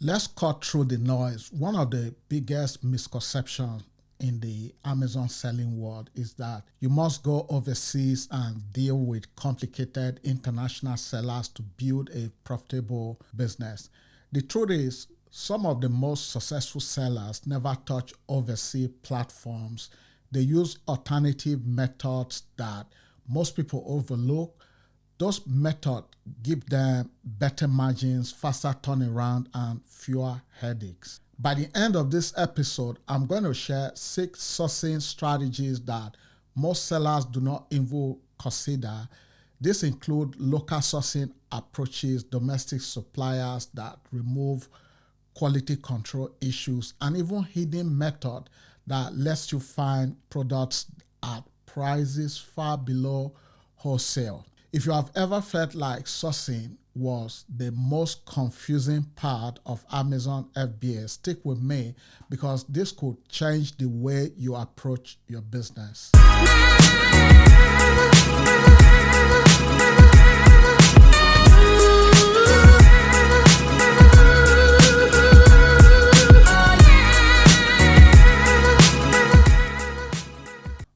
Let's cut through the noise. One of the biggest misconceptions in the Amazon selling world is that you must go overseas and deal with complicated international sellers to build a profitable business. The truth is, some of the most successful sellers never touch overseas platforms. They use alternative methods that most people overlook. Those methods give them better margins, faster turnaround, and fewer headaches. By the end of this episode, I'm going to share 6 sourcing strategies that most sellers do not even consider. This includes local sourcing approaches, domestic suppliers that remove quality control issues, and even hidden method that lets you find products at prices far below wholesale. If you have ever felt like sourcing was the most confusing part of Amazon FBA, stick with me because this could change the way you approach your business.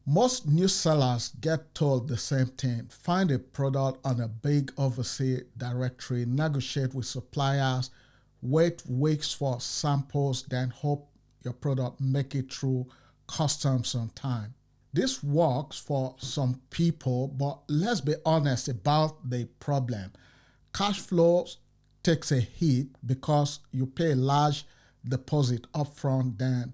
Most new sellers get told the same thing. Find a product on a big overseas directory, negotiate with suppliers, wait weeks for samples, then hope your product make it through customs on time. This works for some people, but let's be honest about the problem. Cash flow takes a hit because you pay a large deposit upfront, then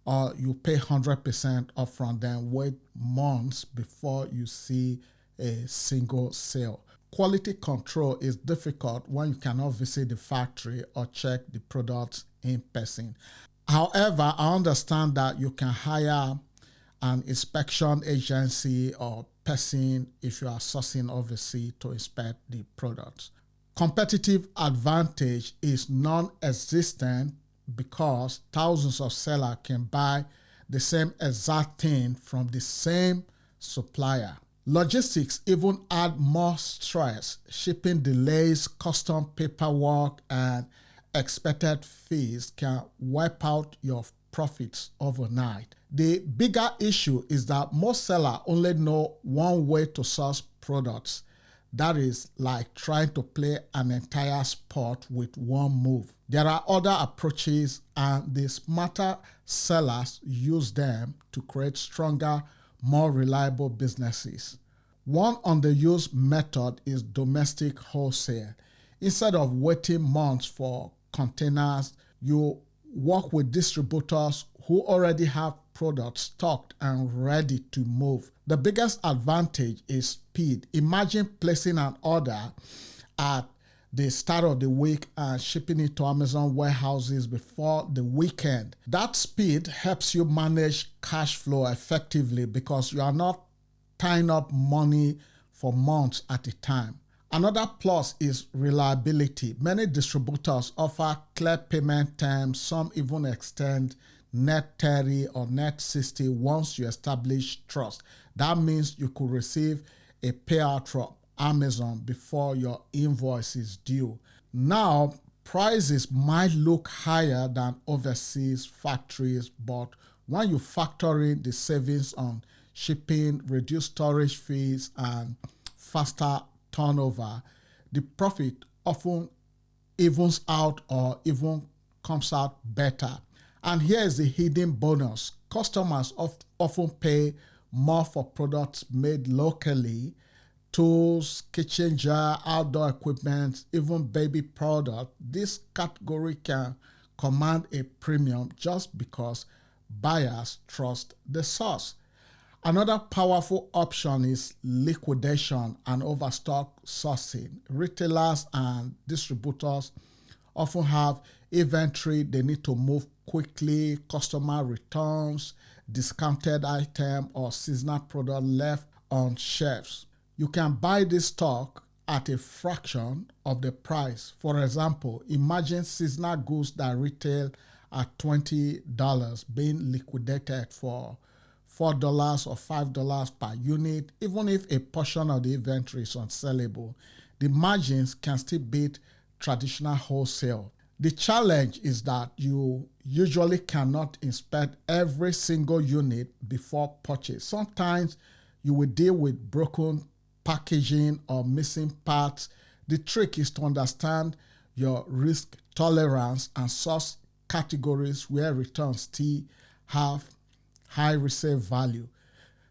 or you pay 100% upfront, then wait months before you see a single sale. Quality control is difficult when you cannot visit the factory or check the products in person. However, I understand that you can hire an inspection agency or person if you are sourcing overseas to inspect the products. Competitive advantage is non-existent because thousands of sellers can buy the same exact thing from the same supplier. Logistics even add more stress. Shipping delays, custom paperwork, and expected fees can wipe out your profits overnight. The bigger issue is that most sellers only know one way to source products. That is like trying to play an entire sport with one move. There are other approaches, and the smarter sellers use them to create stronger, more reliable businesses. One underused method is domestic wholesale. Instead of waiting months for containers, you work with distributors who already have products stocked and ready to move. The biggest advantage is speed. Imagine placing an order at the start of the week and shipping it to Amazon warehouses before the weekend. That speed helps you manage cash flow effectively because you are not tying up money for months at a time. Another plus is reliability. Many distributors offer clear payment terms. Some even extend net 30 or net 60 once you establish trust. That means you could receive a payout from Amazon before your invoice is due. Now, prices might look higher than overseas factories, but when you factor in the savings on shipping, reduced storage fees, and faster turnover, the profit often evens out or even comes out better. And here is the hidden bonus. Customers often pay more for products made locally. Tools, kitchen jar, outdoor equipment, even baby product. This category can command a premium just because buyers trust the source. Another powerful option is liquidation and overstock sourcing. Retailers and distributors often have inventory they need to move quickly, customer returns, discounted item, or seasonal product left on shelves. You can buy this stock at a fraction of the price. For example, imagine seasonal goods that retail at $20 being liquidated for $4 or $5 per unit. Even if a portion of the inventory is unsellable, the margins can still beat traditional wholesale. The challenge is that you usually cannot inspect every single unit before purchase. Sometimes you will deal with broken packaging or missing parts. The trick is to understand your risk tolerance and source categories where returns still have high resale value.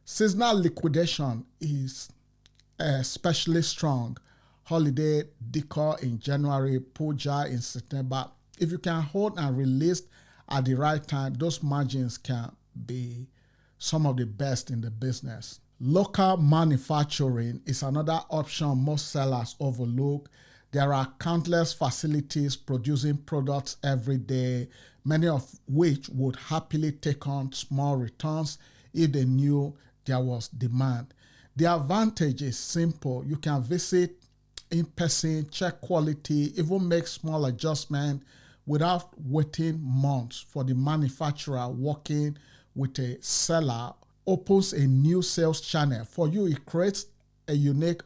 Seasonal liquidation is especially strong. Holiday decor in January, puja in September. If you can hold and release at the right time, those margins can be some of the best in the business. Local manufacturing is another option most sellers overlook. There are countless facilities producing products every day, many of which would happily take on small returns if they knew there was demand. The advantage is simple. You can visit in person, check quality, even make small adjustments without waiting months for the manufacturer. Working with a seller opens a new sales channel. For you, it creates a unique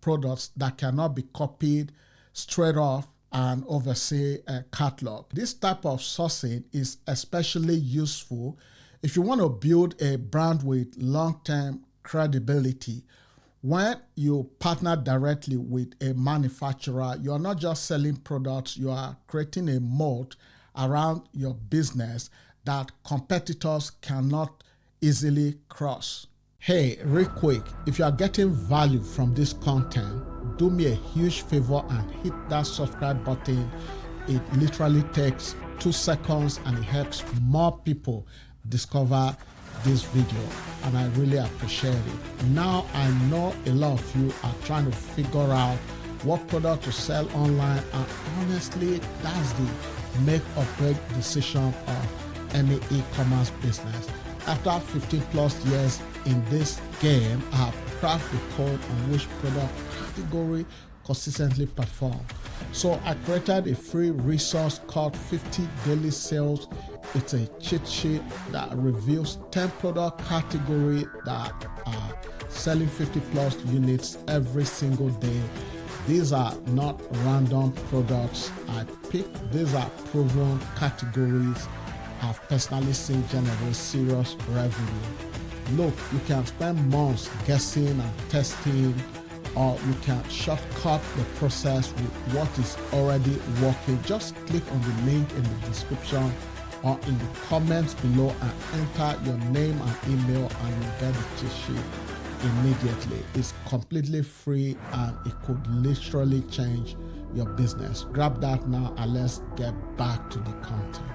products that cannot be copied straight off and oversee a catalog. This type of sourcing is especially useful if you want to build a brand with long-term credibility. When you partner directly with a manufacturer, you are not just selling products, you are creating a moat around your business that competitors cannot easily cross. Hey, real quick, if you are getting value from this content, do me a huge favor and hit that subscribe button. It literally takes 2 seconds and it helps more people discover this video, and I really appreciate it. Now I know a lot of you are trying to figure out what product to sell online, and honestly, that's the make or break decision of any e-commerce business. After 15 plus years in this game, I have cracked the code on which product category consistently perform. So I created a free resource called 50 Daily Sales. It's a cheat sheet that reveals 10 product categories that are selling 50 plus units every single day. These are not random products I picked. These are proven categories I've personally seen generate serious revenue. Look, you can spend months guessing and testing, or you can shortcut the process with what is already working. Just click on the link in the description or in the comments below and enter your name and email, and you get the cheat sheet immediately. It's completely free and it could literally change your business. Grab that now and let's get back to the content.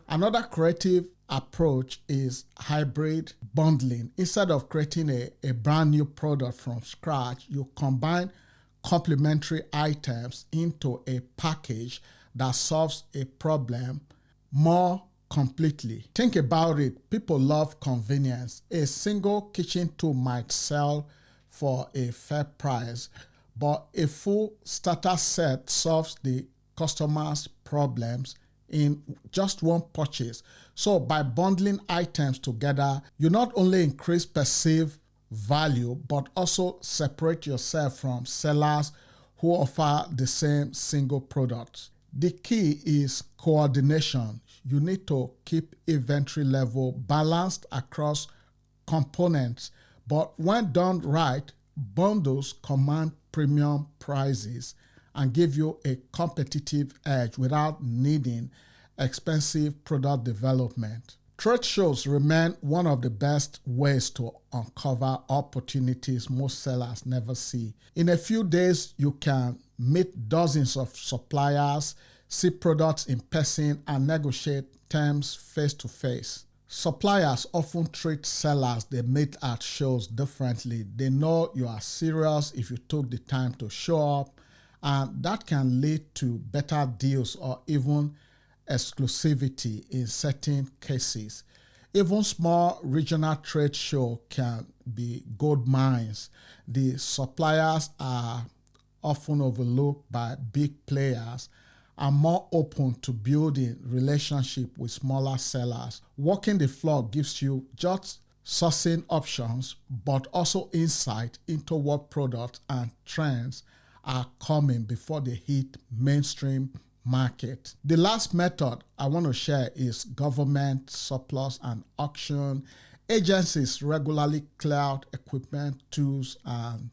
Another creative approach is hybrid bundling. Instead of creating a brand new product from scratch, you combine complementary items into a package that solves a problem more completely. Think about it. People love convenience. A single kitchen tool might sell for a fair price, but a full starter set solves the customer's problems in just one purchase. So by bundling items together, you not only increase perceived value, but also separate yourself from sellers who offer the same single product. The key is coordination. You need to keep inventory level balanced across components, but when done right, bundles command premium prices and give you a competitive edge without needing expensive product development. Trade shows remain one of the best ways to uncover opportunities most sellers never see. In a few days, you can meet dozens of suppliers, see products in person, and negotiate terms face to face. Suppliers often treat sellers they meet at shows differently. They know you are serious if you took the time to show up, and that can lead to better deals or even exclusivity in certain cases. Even small regional trade show can be gold mines. The suppliers are often overlooked by big players and more open to building relationship with smaller sellers. Walking the floor gives you just sourcing options, but also insight into what products and trends are coming before they hit mainstream market. The last method I want to share is government surplus and auction. Agencies regularly clear out equipment, tools, and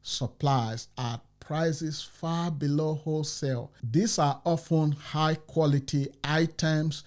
supplies at prices far below wholesale. These are often high quality items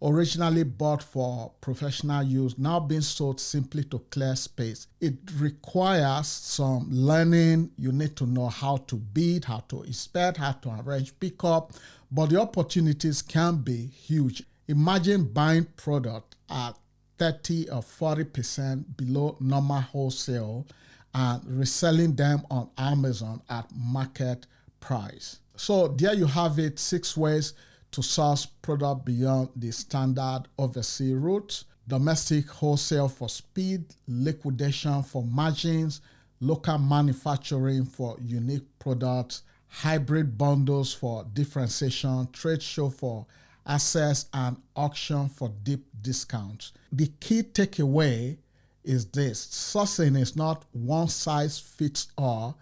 originally bought for professional use, now being sold simply to clear space. It requires some learning. You need to know how to bid, how to inspect, how to arrange pickup, but the opportunities can be huge. Imagine buying product at 30 or 40% below normal wholesale and reselling them on Amazon at market price. So there you have it, 6 ways to source product beyond the standard overseas routes: domestic wholesale for speed, liquidation for margins, local manufacturing for unique products, hybrid bundles for differentiation, trade show for access, and auction for deep discounts. The key takeaway is this: sourcing is not one size fits all.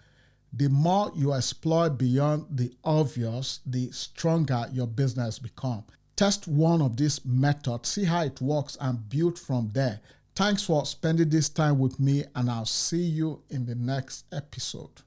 The more you explore beyond the obvious, the stronger your business becomes. Test one of these methods, see how it works, and build from there. Thanks for spending this time with me, and I'll see you in the next episode.